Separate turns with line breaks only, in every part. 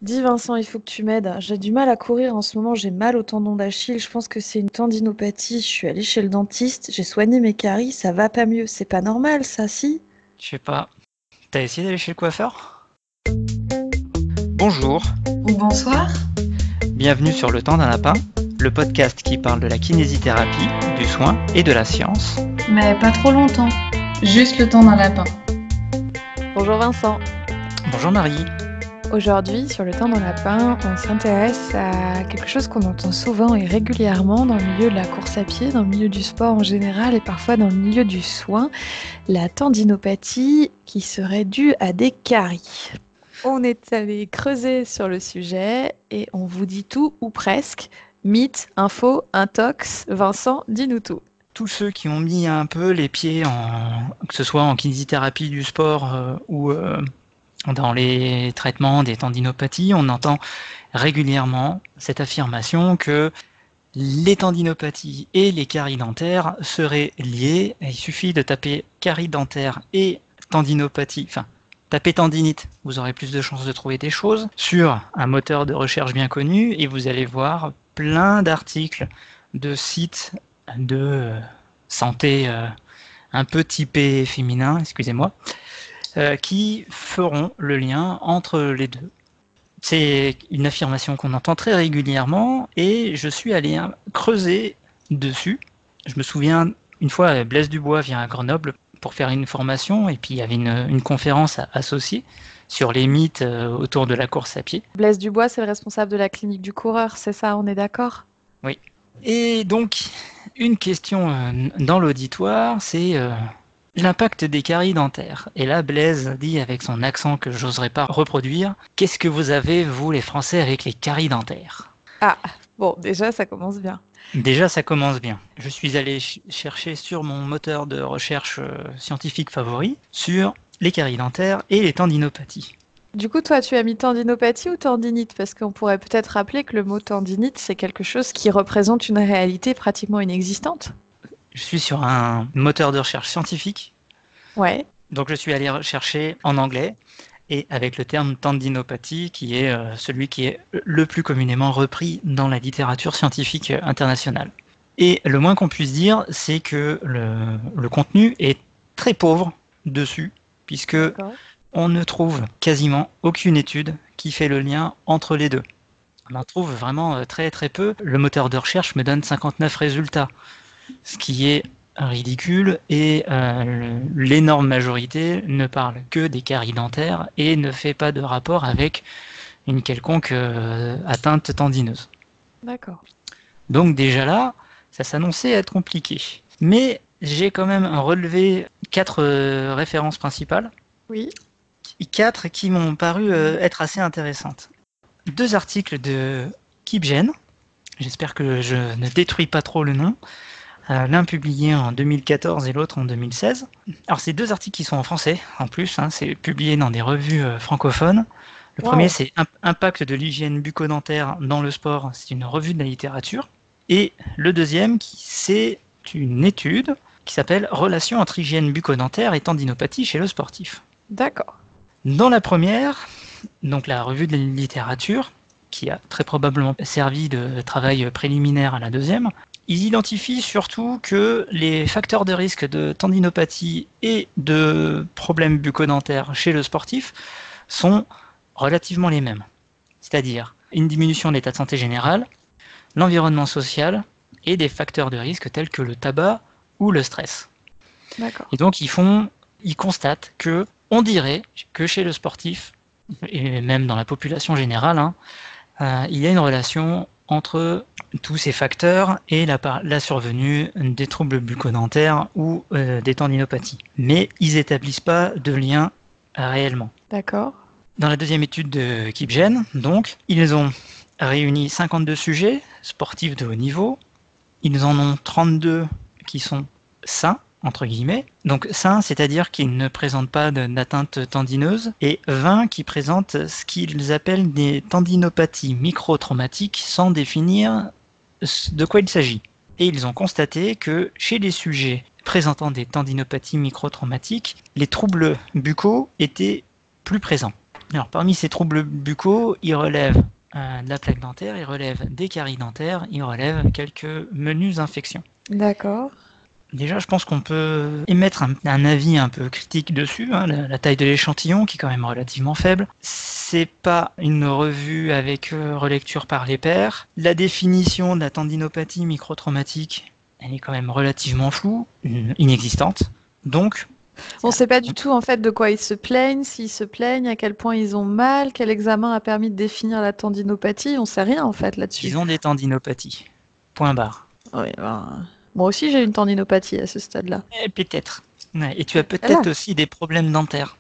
Dis Vincent, il faut que tu m'aides. J'ai du mal à courir en ce moment, j'ai mal au tendon d'Achille. Je pense que c'est une tendinopathie. Je suis allée chez le dentiste, j'ai soigné mes caries, ça va pas mieux. C'est pas normal, ça, si?
Je sais pas. T'as essayé d'aller chez le coiffeur? Bonjour,
Bonsoir.
bienvenue sur Le Temps d'un Lapin, le podcast qui parle de la kinésithérapie, du soin et de la science.
Mais pas trop longtemps. Juste le temps d'un lapin.
Bonjour Vincent.
Bonjour Marie.
Aujourd'hui, sur le temps d'un lapin, on s'intéresse à quelque chose qu'on entend souvent et régulièrement dans le milieu de la course à pied, dans le milieu du sport en général et parfois dans le milieu du soin, la tendinopathie qui serait due à des caries. On est allé creuser sur le sujet et on vous dit tout ou presque. Mythe, info, intox, Vincent, dis-nous tout.
Tous ceux qui ont mis un peu les pieds que ce soit en kinésithérapie du sport ou dans les traitements des tendinopathies, on entend régulièrement cette affirmation que les tendinopathies et les caries dentaires seraient liées. Il suffit de taper carie dentaire et tendinopathie, enfin tapez tendinite, vous aurez plus de chances de trouver des choses sur un moteur de recherche bien connu et vous allez voir plein d'articles de sites de santé un peu typés féminin, excusez-moi, qui feront le lien entre les deux. C'est une affirmation qu'on entend très régulièrement et je suis allé creuser dessus. Je me souviens, une fois, Blaise Dubois vient à Grenoble pour faire une formation et puis il y avait une conférence associée sur les mythes autour de la course à pied.
Blaise Dubois, c'est le responsable de la clinique du coureur, c'est ça, on est d'accord?
Oui. Et donc, une question dans l'auditoire, c'est l'impact des caries dentaires. Et là, Blaise dit avec son accent que j'oserais pas reproduire, qu'est-ce que vous avez, vous les Français, avec les caries dentaires?
Ah, bon, déjà, ça commence bien.
Déjà, ça commence bien. Je suis allé chercher sur mon moteur de recherche scientifique favori, sur les caries dentaires et les tendinopathies.
Du coup, toi, tu as mis tendinopathie ou tendinite? Parce qu'on pourrait peut-être rappeler que le mot tendinite, c'est quelque chose qui représente une réalité pratiquement inexistante.
Je suis sur un moteur de recherche scientifique,
Ouais,
donc je suis allé rechercher en anglais, et avec le terme tendinopathie, qui est celui qui est le plus communément repris dans la littérature scientifique internationale. Et le moins qu'on puisse dire, c'est que le contenu est très pauvre dessus, puisque
d'accord.
on ne trouve quasiment aucune étude qui fait le lien entre les deux. On en trouve vraiment très très peu. Le moteur de recherche me donne 59 résultats, ce qui est ridicule, et l'énorme majorité ne parle que des caries dentaires et ne fait pas de rapport avec une quelconque atteinte tendineuse.
D'accord.
Donc déjà là, ça s'annonçait être compliqué. Mais j'ai quand même relevé 4 références principales,
Oui,
4 qui m'ont paru être assez intéressantes. 2 articles de Kibgen, j'espère que je ne détruis pas trop le nom, l'un publié en 2014 et l'autre en 2016. Alors c'est 2 articles qui sont en français en plus, hein, c'est publié dans des revues francophones. Le premier
waouh,
c'est Impact de l'hygiène bucco-dentaire dans le sport, c'est une revue de la littérature. Et le deuxième c'est une étude qui s'appelle Relation entre hygiène bucco-dentaire et tendinopathie chez le sportif.
d'accord.
Dans la première, donc la revue de la littérature, qui a très probablement servi de travail préliminaire à la deuxième, ils identifient surtout que les facteurs de risque de tendinopathie et de problèmes bucco-dentaires chez le sportif sont relativement les mêmes. C'est-à-dire une diminution de l'état de santé général, l'environnement social et des facteurs de risque tels que le tabac ou le stress.
D'accord.
Et donc ils constatent que on dirait que chez le sportif, et même dans la population générale, il y a une relation entre tous ces facteurs et la survenue des troubles bucco-dentaires ou des tendinopathies. Mais ils n'établissent pas de lien réellement.
D'accord.
Dans la deuxième étude de Kibgen, donc, ils ont réuni 52 sujets sportifs de haut niveau. Ils en ont 32 qui sont sains, entre guillemets. Donc sains, c'est-à-dire qu'ils ne présentent pas d'atteinte tendineuse, et 20 qui présentent ce qu'ils appellent des tendinopathies microtraumatiques sans définir de quoi il s'agit. Et ils ont constaté que chez les sujets présentant des tendinopathies microtraumatiques, les troubles buccaux étaient plus présents. Alors, parmi ces troubles buccaux, ils relèvent de la plaque dentaire, ils relèvent des caries dentaires, ils relèvent quelques menues infections.
D'accord.
Déjà, je pense qu'on peut émettre un avis un peu critique dessus, hein, la taille de l'échantillon qui est quand même relativement faible. C'est pas une revue avec relecture par les pairs. La définition de la tendinopathie microtraumatique, elle est quand même relativement floue, inexistante. Donc,
On ne sait pas du tout en fait de quoi ils se plaignent, s'ils se plaignent, à quel point ils ont mal, quel examen a permis de définir la tendinopathie, on ne sait rien en fait là-dessus.
ils ont des tendinopathies. Point barre.
Oui, ben, moi aussi j'ai une tendinopathie à ce stade-là.
Et peut-être. Ouais, et tu as peut-être aussi des problèmes dentaires.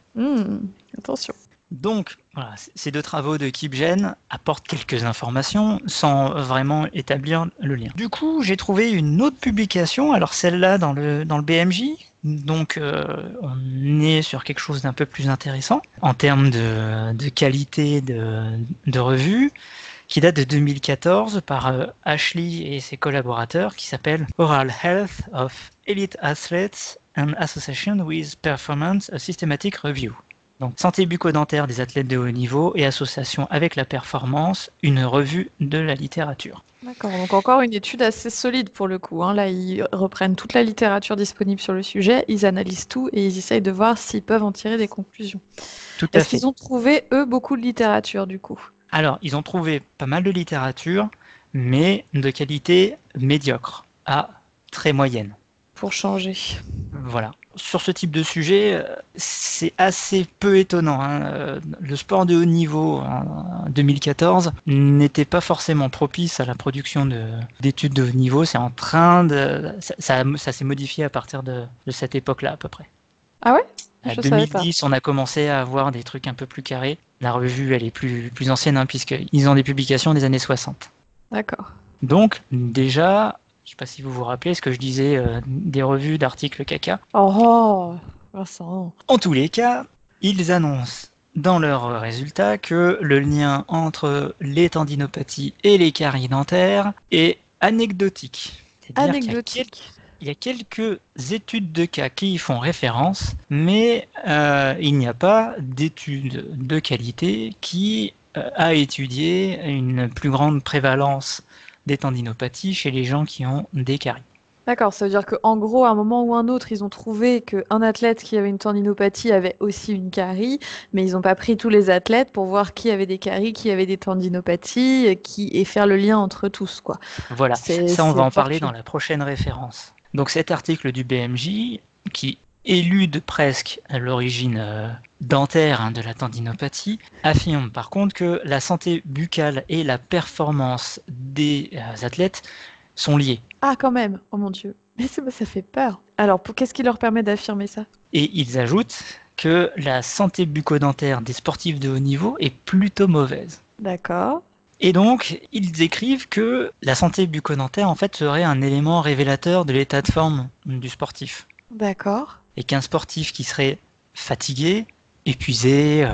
Attention.
Donc, voilà, ces deux travaux de Kipgen apportent quelques informations sans vraiment établir le lien. Du coup, j'ai trouvé une autre publication, alors celle-là dans le BMJ, donc on est sur quelque chose d'un peu plus intéressant en termes de qualité de revue, qui date de 2014 par Ashley et ses collaborateurs, qui s'appelle Oral Health of Elite Athletes and Association with Performance, a Systematic Review. Donc, santé bucco-dentaire des athlètes de haut niveau et association avec la performance, une revue de la littérature.
D'accord, donc encore une étude assez solide pour le coup, hein. Là, ils reprennent toute la littérature disponible sur le sujet, ils analysent tout et ils essayent de voir s'ils peuvent en tirer des conclusions.
Tout à
Est-ce
fait.
qu'ils ont trouvé, eux, beaucoup de littérature du coup?
Alors, ils ont trouvé pas mal de littérature, mais de qualité médiocre à très moyenne.
Pour changer.
Voilà. Sur ce type de sujet, c'est assez peu étonnant, hein. Le sport de haut niveau en 2014 n'était pas forcément propice à la production d'études de haut niveau. C'est en train de... Ça s'est modifié à partir de cette époque-là à peu près.
Ah ouais?
En
Je savais pas.
2010, on a commencé à avoir des trucs un peu plus carrés. La revue, elle est plus ancienne, hein, puisqu'ils ont des publications des années 60.
D'accord.
Donc, déjà, je ne sais pas si vous vous rappelez ce que je disais des revues d'articles caca.
Oh, Vincent.
En tous les cas, ils annoncent dans leurs résultats que le lien entre les tendinopathies et les caries dentaires est anecdotique. C'est-à-dire
Anecdotique.
Il y a quelques études de cas qui y font référence, mais il n'y a pas d'étude de qualité qui a étudié une plus grande prévalence des tendinopathies chez les gens qui ont des caries.
D'accord, ça veut dire qu'en gros, à un moment ou un autre, ils ont trouvé qu'un athlète qui avait une tendinopathie avait aussi une carie, mais ils n'ont pas pris tous les athlètes pour voir qui avait des caries, qui avait des tendinopathies, et faire le lien entre tous, quoi.
Voilà, ça on va en parler dans
fortuné.
la prochaine référence. Donc cet article du BMJ, qui élude presque l'origine dentaire, hein, de la tendinopathie, affirme par contre que la santé buccale et la performance des athlètes sont liées.
Ah, quand même. Oh mon Dieu. Mais ça fait peur. Alors, qu'est-ce qui leur permet d'affirmer ça?
Et ils ajoutent que la santé bucco-dentaire des sportifs de haut niveau est plutôt mauvaise.
D'accord.
Et donc, ils écrivent que la santé bucco-dentaire, en fait, serait un élément révélateur de l'état de forme du sportif.
D'accord.
Et qu'un sportif qui serait fatigué, épuisé,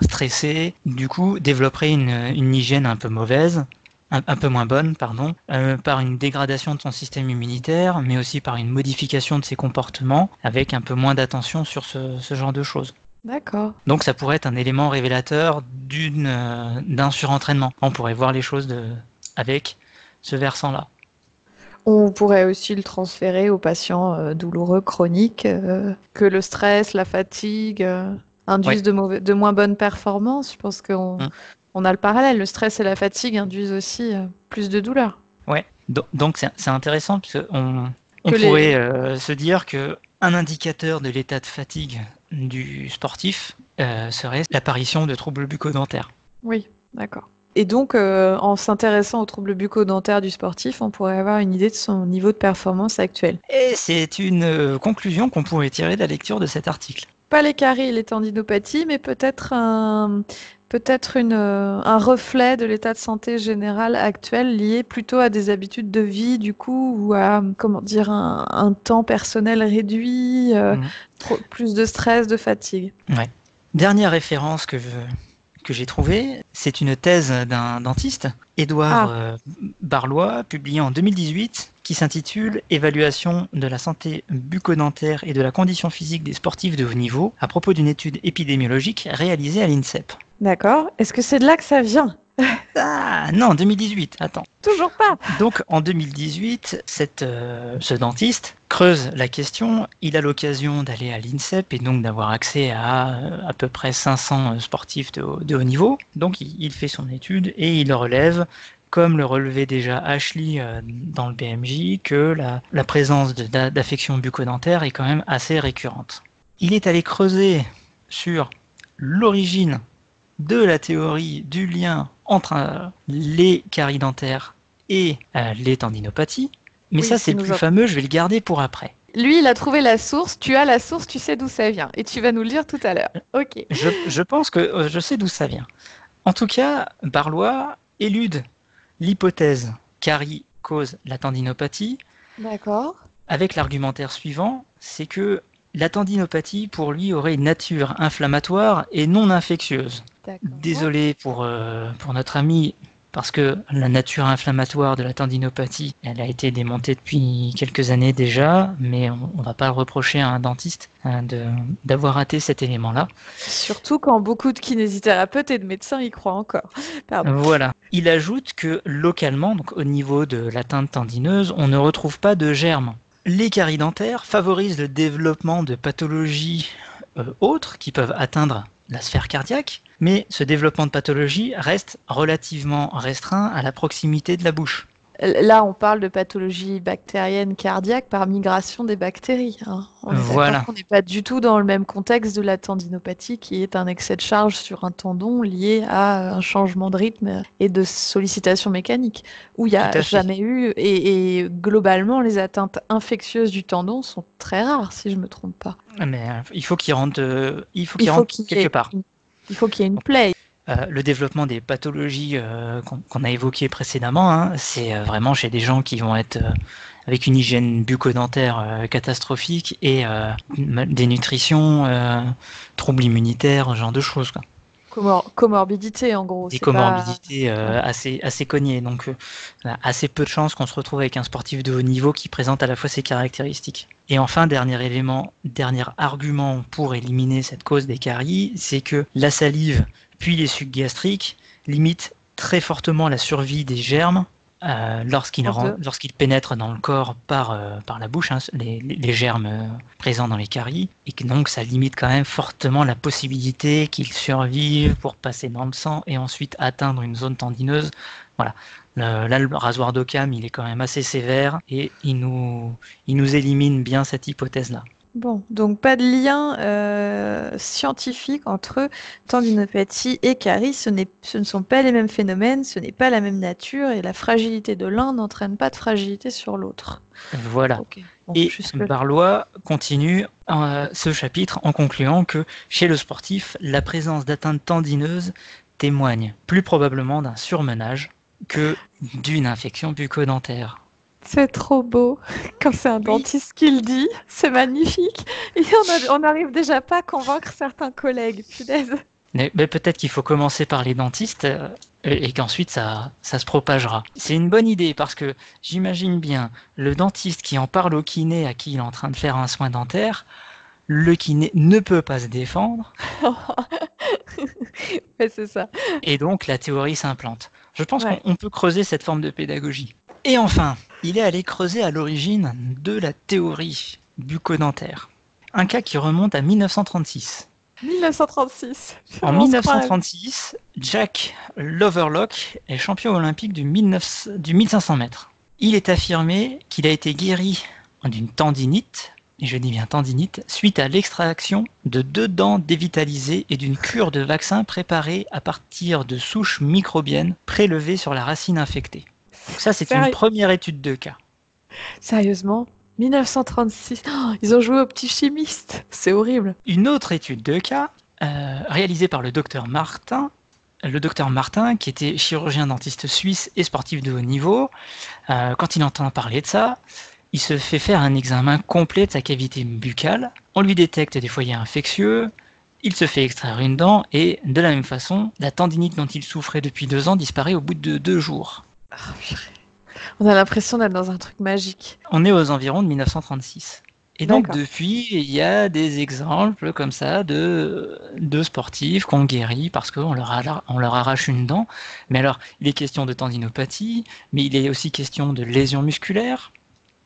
stressé, du coup, développerait une hygiène un peu mauvaise, un peu moins bonne, pardon, par une dégradation de son système immunitaire, mais aussi par une modification de ses comportements, avec un peu moins d'attention sur ce genre de choses.
D'accord.
Donc ça pourrait être un élément révélateur d'un surentraînement. On pourrait voir les choses avec ce versant-là.
On pourrait aussi le transférer aux patients douloureux chroniques, que le stress, la fatigue induisent de moins bonnes performances. Je pense qu'on on a le parallèle. Le stress et la fatigue induisent aussi plus de douleur.
Ouais. Donc c'est intéressant parce qu'on pourrait se dire que un indicateur de l'état de fatigue du sportif serait l'apparition de troubles bucco-dentaires.
Oui, d'accord. Et donc, en s'intéressant aux troubles bucco-dentaires du sportif, on pourrait avoir une idée de son niveau de performance actuel.
Et c'est une conclusion qu'on pourrait tirer de la lecture de cet article.
Pas les caries et les tendinopathies, mais peut-être un reflet de l'état de santé général actuel lié plutôt à des habitudes de vie, du coup, ou à, comment dire, un temps personnel réduit, plus de stress, de fatigue.
Ouais. Dernière référence que que j'ai trouvée, c'est une thèse d'un dentiste, Édouard Barlois, publiée en 2018, qui s'intitule « Évaluation de la santé bucco-dentaire et de la condition physique des sportifs de haut niveau à propos d'une étude épidémiologique réalisée à l'INSEP ».
D'accord. Est-ce que c'est de là que ça vient?
Ah non, 2018, attends.
Toujours pas.
Donc en 2018, ce dentiste creuse la question. Il a l'occasion d'aller à l'INSEP et donc d'avoir accès à peu près 500 sportifs de haut niveau. Donc il fait son étude et il relève, comme le relevait déjà Ashley dans le BMJ, que la présence d'affections bucco-dentaires est quand même assez récurrente. Il est allé creuser sur l'origine de la théorie du lien entre les caries dentaires et les tendinopathies. Mais ça, c'est le plus fameux, je vais le garder pour après.
Lui, il a trouvé la source, tu as la source, tu sais d'où ça vient. Et tu vas nous le dire tout à l'heure. Ok.
Je pense que je sais d'où ça vient. En tout cas, Barlois élude l'hypothèse carie cause la tendinopathie.
D'accord.
Avec l'argumentaire suivant, c'est que la tendinopathie, pour lui, aurait une nature inflammatoire et non infectieuse. Désolé pour notre ami, parce que la nature inflammatoire de la tendinopathie, elle a été démontée depuis quelques années déjà, mais on ne va pas reprocher à un dentiste d'avoir raté cet élément-là.
Surtout quand beaucoup de kinésithérapeutes et de médecins y croient encore. Pardon.
Voilà. Il ajoute que localement, donc au niveau de l'atteinte tendineuse, on ne retrouve pas de germes. Les caries dentaires favorisent le développement de pathologies autres qui peuvent atteindre la sphère cardiaque, mais ce développement de pathologie reste relativement restreint à la proximité de la bouche.
Là, on parle de pathologie bactérienne cardiaque par migration des bactéries. On n'est pas du tout dans le même contexte de la tendinopathie, qui est un excès de charge sur un tendon lié à un changement de rythme et de sollicitation mécanique, où il n'y a jamais eu, et globalement, les atteintes infectieuses du tendon sont très rares, si je ne me trompe pas.
Mais il faut qu'il rentre, quelque part.
Il faut qu'il y ait une plaie.
Le développement des pathologies qu'on a évoquées précédemment, c'est vraiment chez des gens qui vont être avec une hygiène bucco-dentaire catastrophique et dénutrition, troubles immunitaires, ce genre de choses, quoi.
Comorbidité, en gros.
Des comorbidités assez cognées, donc assez peu de chances qu'on se retrouve avec un sportif de haut niveau qui présente à la fois ces caractéristiques. Et enfin, dernier argument pour éliminer cette cause des caries, c'est que la salive puis les sucs gastriques limitent très fortement la survie des germes lorsqu'ils pénètrent dans le corps par la bouche, les germes présents dans les caries, et que donc ça limite quand même fortement la possibilité qu'ils survivent pour passer dans le sang et ensuite atteindre une zone tendineuse. Voilà. Là, le rasoir d'Occam, il est quand même assez sévère et il nous élimine bien cette hypothèse-là.
Bon, donc pas de lien scientifique entre tendinopathie et carie, ce ne sont pas les mêmes phénomènes, ce n'est pas la même nature et la fragilité de l'un n'entraîne pas de fragilité sur l'autre.
Voilà. Okay. Bon, et Barlois continue ce chapitre en concluant que chez le sportif, la présence d'atteintes tendineuses témoigne plus probablement d'un surmenage que d'une infection bucco-dentaire.
C'est trop beau. Quand c'est un dentiste qui le dit, c'est magnifique. Et on n'arrive déjà pas à convaincre certains collègues. Punaise.
Mais peut-être qu'il faut commencer par les dentistes et qu'ensuite ça se propagera. C'est une bonne idée parce que j'imagine bien le dentiste qui en parle au kiné à qui il est en train de faire un soin dentaire. Le kiné ne peut pas se défendre.
Ouais, c'est ça.
Et donc la théorie s'implante. Je pense qu'on peut creuser cette forme de pédagogie. Et enfin, il est allé creuser à l'origine de la théorie bucco-dentaire. Un cas qui remonte à 1936.
1936.
En 1936, Jack Loverlock est champion olympique du 1500 mètres. Il est affirmé qu'il a été guéri d'une tendinite, et je dis bien tendinite, suite à l'extraction de 2 dents dévitalisées et d'une cure de vaccin préparée à partir de souches microbiennes prélevées sur la racine infectée. Donc ça, c'est une première étude de cas.
Sérieusement ? 1936, ils ont joué aux petits chimistes, c'est horrible.
Une autre étude de cas, réalisée par le docteur Martin, qui était chirurgien dentiste suisse et sportif de haut niveau. Quand il entend parler de ça, il se fait faire un examen complet de sa cavité buccale. On lui détecte des foyers infectieux, Il se fait extraire une dent et, de la même façon, la tendinite dont il souffrait depuis 2 ans disparaît au bout de 2 jours.
Ah, purée. On a l'impression d'être dans un truc magique.
On est aux environs de 1936. Et donc,
D'accord.
depuis, il y a des exemples comme ça de sportifs qu'on guérit parce qu'on leur arrache une dent. Mais alors, il est question de tendinopathie, mais il est aussi question de lésions musculaires.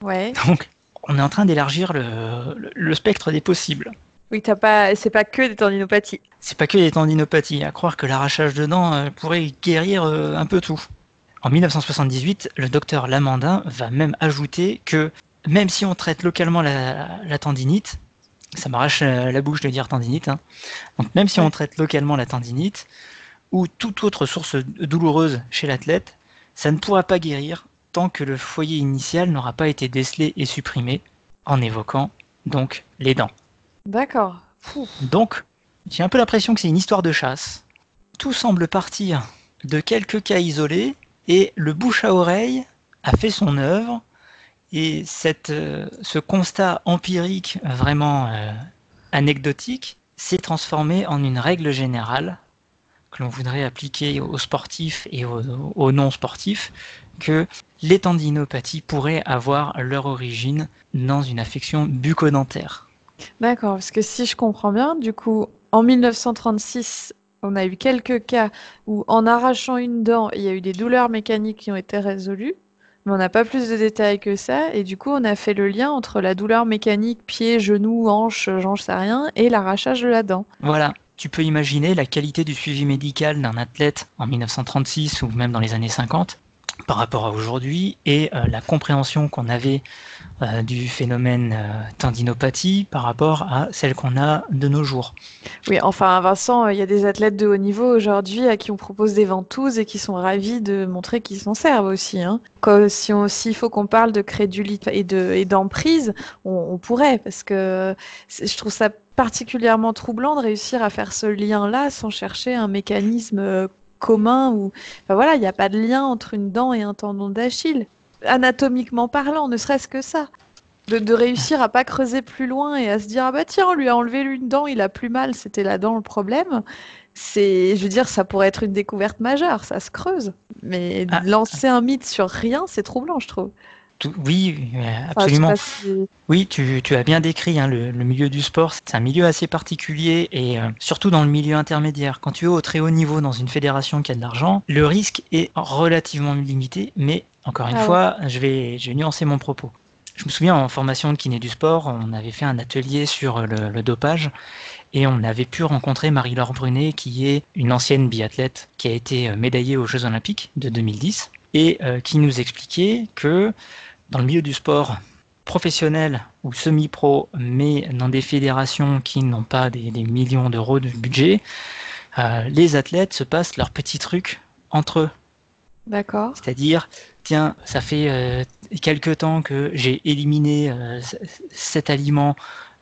Ouais.
Donc, on est en train d'élargir le spectre des possibles.
Oui, c'est pas que des tendinopathies.
C'est pas que les tendinopathies, à croire que l'arrachage de dents pourrait guérir un peu tout. En 1978, le docteur Lamandin va même ajouter que même si on traite localement la tendinite, ça m'arrache la bouche de dire tendinite, hein. Donc même si on traite localement la tendinite ou toute autre source douloureuse chez l'athlète, ça ne pourra pas guérir tant que le foyer initial n'aura pas été décelé et supprimé, en évoquant donc les dents.
D'accord.
Donc, j'ai un peu l'impression que c'est une histoire de chasse. Tout semble partir de quelques cas isolés et le bouche à oreille a fait son œuvre. Et ce constat empirique vraiment anecdotique s'est transformé en une règle générale que l'on voudrait appliquer aux sportifs et aux non-sportifs, que les tendinopathies pourraient avoir leur origine dans une affection bucco-dentaire.
D'accord, parce que si je comprends bien, du coup, en 1936, on a eu quelques cas où, en arrachant une dent, il y a eu des douleurs mécaniques qui ont été résolues, mais on n'a pas plus de détails que ça, et du coup, on a fait le lien entre la douleur mécanique, pied, genou, hanche, j'en sais rien, et l'arrachage de la dent.
Voilà, tu peux imaginer la qualité du suivi médical d'un athlète en 1936 ou même dans les années 50 par rapport à aujourd'hui et la compréhension qu'on avait du phénomène tendinopathie par rapport à celle qu'on a de nos jours.
Oui, enfin, Vincent, il y a des athlètes de haut niveau aujourd'hui à qui on propose des ventouses et qui sont ravis de montrer qu'ils s'en servent aussi, hein. S'il faut qu'on parle de crédulité et d'emprise, on pourrait, parce que je trouve ça particulièrement troublant de réussir à faire ce lien-là sans chercher un mécanisme commun ou, enfin voilà, il n'y a pas de lien entre une dent et un tendon d'Achille. Anatomiquement parlant, ne serait-ce que ça. De réussir à pas creuser plus loin et à se dire ah bah tiens, on lui a enlevé une dent, il a plus mal, c'était la dent le problème. Je veux dire, ça pourrait être une découverte majeure, ça se creuse. Mais
Ah,
lancer un mythe sur rien, c'est troublant, je trouve.
oui,
Enfin, je sais
absolument.
pas si-
Oui, tu as bien décrit hein, le milieu du sport. C'est un milieu assez particulier et surtout dans le milieu intermédiaire. Quand tu es au très haut niveau dans une fédération qui a de l'argent, le risque est relativement limité. Mais encore une
Ah ouais.
fois, je vais nuancer mon propos. Je me souviens en formation de kiné du sport, on avait fait un atelier sur le dopage et on avait pu rencontrer Marie-Laure Brunet qui est une ancienne biathlète qui a été médaillée aux Jeux Olympiques de 2010 et qui nous expliquait que dans le milieu du sport professionnel ou semi-pro, mais dans des fédérations qui n'ont pas des millions d'euros de budget, les athlètes se passent leurs petits trucs entre eux.
D'accord.
C'est-à-dire, tiens, ça fait quelque temps que j'ai éliminé cet aliment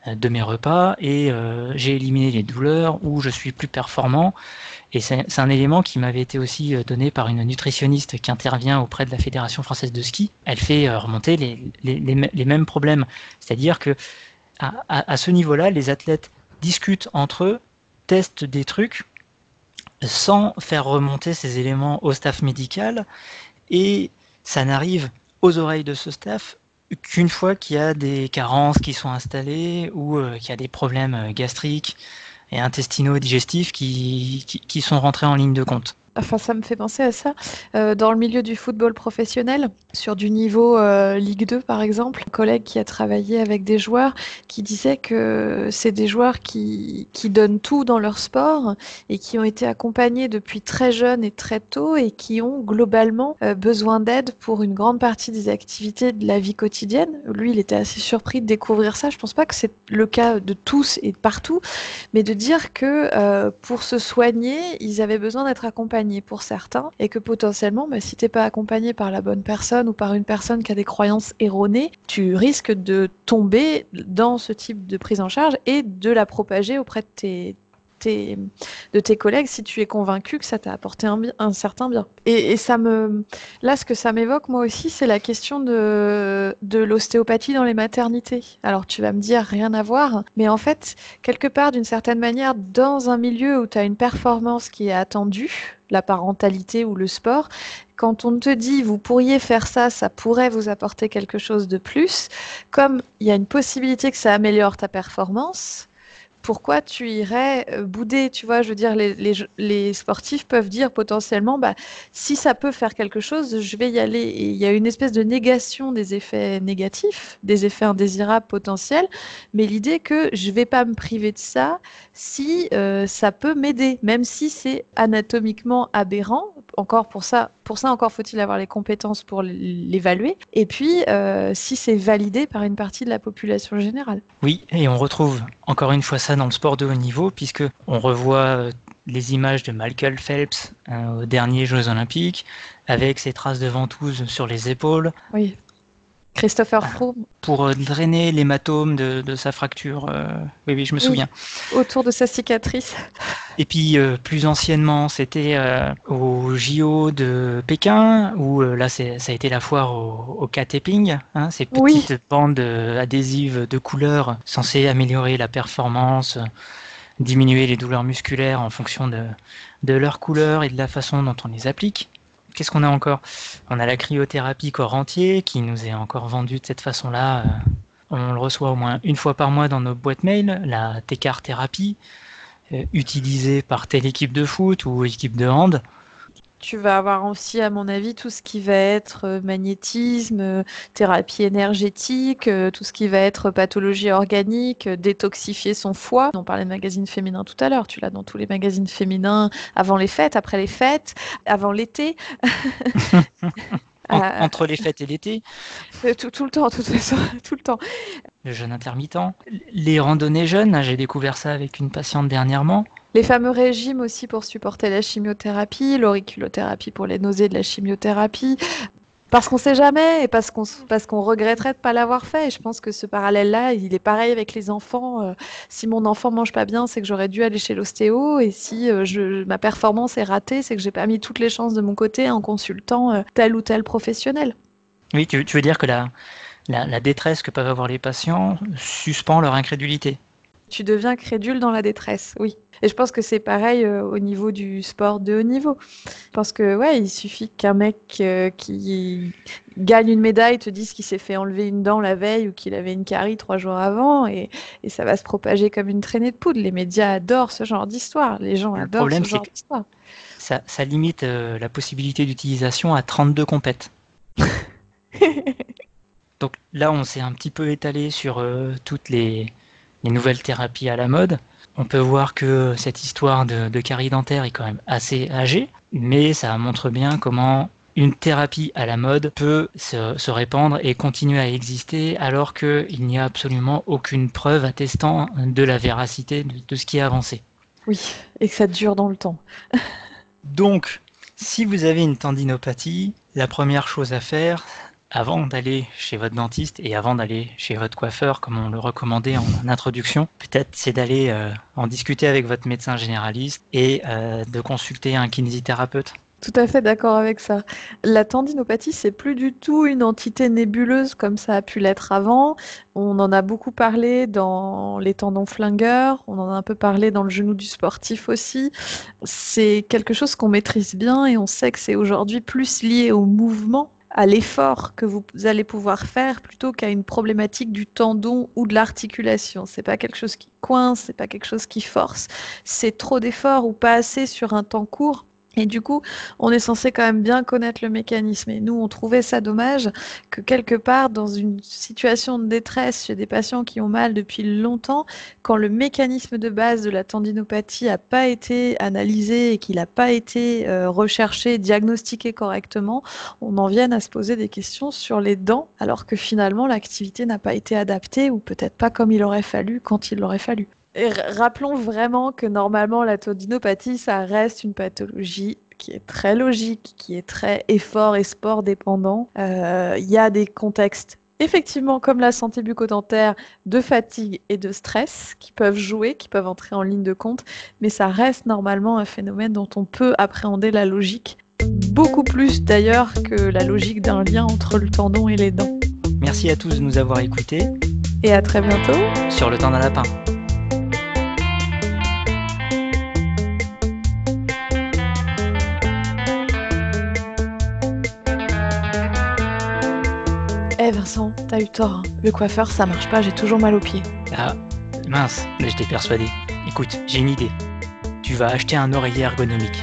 de mes repas et j'ai éliminé les douleurs ou je suis plus performant. Et c'est un élément qui m'avait été aussi donné par une nutritionniste qui intervient auprès de la Fédération française de ski. Elle fait remonter les mêmes problèmes. C'est-à-dire que à ce niveau-là, les athlètes discutent entre eux, testent des trucs, sans faire remonter ces éléments au staff médical, et ça n'arrive aux oreilles de ce staff qu'une fois qu'il y a des carences qui sont installées ou qu'il y a des problèmes gastriques et intestinaux et digestifs qui sont rentrés en ligne de compte.
Enfin, ça me fait penser à ça. Dans le milieu du football professionnel, sur du niveau Ligue 2 par exemple, un collègue qui a travaillé avec des joueurs qui disait que c'est des joueurs qui donnent tout dans leur sport et qui ont été accompagnés depuis très jeunes et très tôt et qui ont globalement besoin d'aide pour une grande partie des activités de la vie quotidienne. Lui, il était assez surpris de découvrir ça. Je pense pas que c'est le cas de tous et de partout, mais de dire que pour se soigner, ils avaient besoin d'être accompagnés pour certains, et que potentiellement, si t'es pas accompagné par la bonne personne ou par une personne qui a des croyances erronées, tu risques de tomber dans ce type de prise en charge et de la propager auprès de de tes collègues si tu es convaincu que ça t'a apporté un certain bien. Et là, ce que ça m'évoque, moi aussi, c'est la question de l'ostéopathie dans les maternités. Alors, tu vas me dire, rien à voir, mais en fait, quelque part, d'une certaine manière, dans un milieu où tu as une performance qui est attendue, la parentalité ou le sport, quand on te dit vous pourriez faire ça, ça pourrait vous apporter quelque chose de plus, comme il y a une possibilité que ça améliore ta performance, pourquoi tu irais bouder, tu vois, je veux dire, les sportifs peuvent dire potentiellement, bah, si ça peut faire quelque chose, je vais y aller. Et il y a une espèce de négation des effets négatifs, des effets indésirables potentiels, mais l'idée que je vais pas me priver de ça si ça peut m'aider, même si c'est anatomiquement aberrant. Encore pour ça encore faut-il avoir les compétences pour l'évaluer. Et puis, si c'est validé par une partie de la population générale.
Oui, et on retrouve encore une fois ça dans le sport de haut niveau, puisque on revoit les images de Michael Phelps aux derniers Jeux Olympiques, avec ses traces de ventouse sur les épaules.
Oui. Christopher Froome.
Pour drainer l'hématome de sa fracture. Oui, je me souviens.
Autour de sa cicatrice.
Et puis, plus anciennement, c'était au JO de Pékin, où là, ça a été la foire au K-taping, hein, ces petites bandes adhésives de couleurs censées améliorer la performance, diminuer les douleurs musculaires en fonction de leur couleur et de la façon dont on les applique. Qu'est-ce qu'on a encore ? On a la cryothérapie corps entier qui nous est encore vendue de cette façon-là. On le reçoit au moins une fois par mois dans nos boîtes mail, la Técart thérapie, utilisée par telle équipe de foot ou équipe de hand.
Tu vas avoir aussi, à mon avis, tout ce qui va être magnétisme, thérapie énergétique, tout ce qui va être pathologie organique, détoxifier son foie. On parlait de magazines féminins tout à l'heure. Tu l'as dans tous les magazines féminins avant les fêtes, après les fêtes, avant l'été.
Entre les fêtes et l'été.
Tout le temps, de toute façon, tout le temps.
Le jeûne intermittent. Les randonnées jeûnes, j'ai découvert ça avec une patiente dernièrement.
Les fameux régimes aussi pour supporter la chimiothérapie, l'auriculothérapie pour les nausées de la chimiothérapie. Parce qu'on ne sait jamais et parce qu'on regretterait de ne pas l'avoir fait. Et je pense que ce parallèle-là, il est pareil avec les enfants. Si mon enfant mange pas bien, c'est que j'aurais dû aller chez l'ostéo. Et si ma performance est ratée, c'est que j'ai pas mis toutes les chances de mon côté en consultant tel ou tel professionnel.
Oui, tu veux dire que la détresse que peuvent avoir les patients suspend leur incrédulité.
Tu deviens crédule dans la détresse, oui. Et je pense que c'est pareil au niveau du sport de haut niveau. Parce que, il suffit qu'un mec qui gagne une médaille te dise qu'il s'est fait enlever une dent la veille ou qu'il avait une carie 3 jours avant et ça va se propager comme une traînée de poudre. Les médias adorent ce genre d'histoire. Les gens adorent ce genre d'histoire.
Ça limite la possibilité d'utilisation à 32 compètes. Donc là, on s'est un petit peu étalé sur toutes les nouvelles thérapies à la mode. On peut voir que cette histoire de carie dentaire est quand même assez âgée, mais ça montre bien comment une thérapie à la mode peut se répandre et continuer à exister alors qu'il n'y a absolument aucune preuve attestant de la véracité de ce qui est avancé.
Oui, et que ça dure dans le temps.
Donc, si vous avez une tendinopathie, la première chose à faire, avant d'aller chez votre dentiste et avant d'aller chez votre coiffeur, comme on le recommandait en introduction, peut-être c'est d'aller en discuter avec votre médecin généraliste et de consulter un kinésithérapeute.
Tout à fait d'accord avec ça. La tendinopathie, c'est plus du tout une entité nébuleuse comme ça a pu l'être avant. On en a beaucoup parlé dans les tendons flingueurs, on en a un peu parlé dans le genou du sportif aussi. C'est quelque chose qu'on maîtrise bien et on sait que c'est aujourd'hui plus lié au mouvement, à l'effort que vous allez pouvoir faire plutôt qu'à une problématique du tendon ou de l'articulation. C'est pas quelque chose qui coince, c'est pas quelque chose qui force. C'est trop d'efforts ou pas assez sur un temps court. Et du coup, on est censé quand même bien connaître le mécanisme. Et nous, on trouvait ça dommage que quelque part, dans une situation de détresse chez des patients qui ont mal depuis longtemps, quand le mécanisme de base de la tendinopathie n'a pas été analysé et qu'il n'a pas été recherché, diagnostiqué correctement, on en vienne à se poser des questions sur les dents, alors que finalement, l'activité n'a pas été adaptée ou peut-être pas comme il aurait fallu quand il l'aurait fallu. Et rappelons vraiment que normalement la tendinopathie, ça reste une pathologie qui est très logique, qui est très effort et sport dépendant. Il y a des contextes effectivement, comme la santé bucco-dentaire, de fatigue et de stress qui peuvent jouer, qui peuvent entrer en ligne de compte, mais ça reste normalement un phénomène dont on peut appréhender la logique, beaucoup plus d'ailleurs que la logique d'un lien entre le tendon et les dents.
Merci à tous de nous avoir écoutés
Et à très bientôt.
sur Le Temps d'un Lapin.
Vincent, t'as eu tort, hein. Le coiffeur, ça marche pas, j'ai toujours mal aux pieds.
Ah, mince, mais j'étais persuadé. Écoute, j'ai une idée. Tu vas acheter un oreiller ergonomique.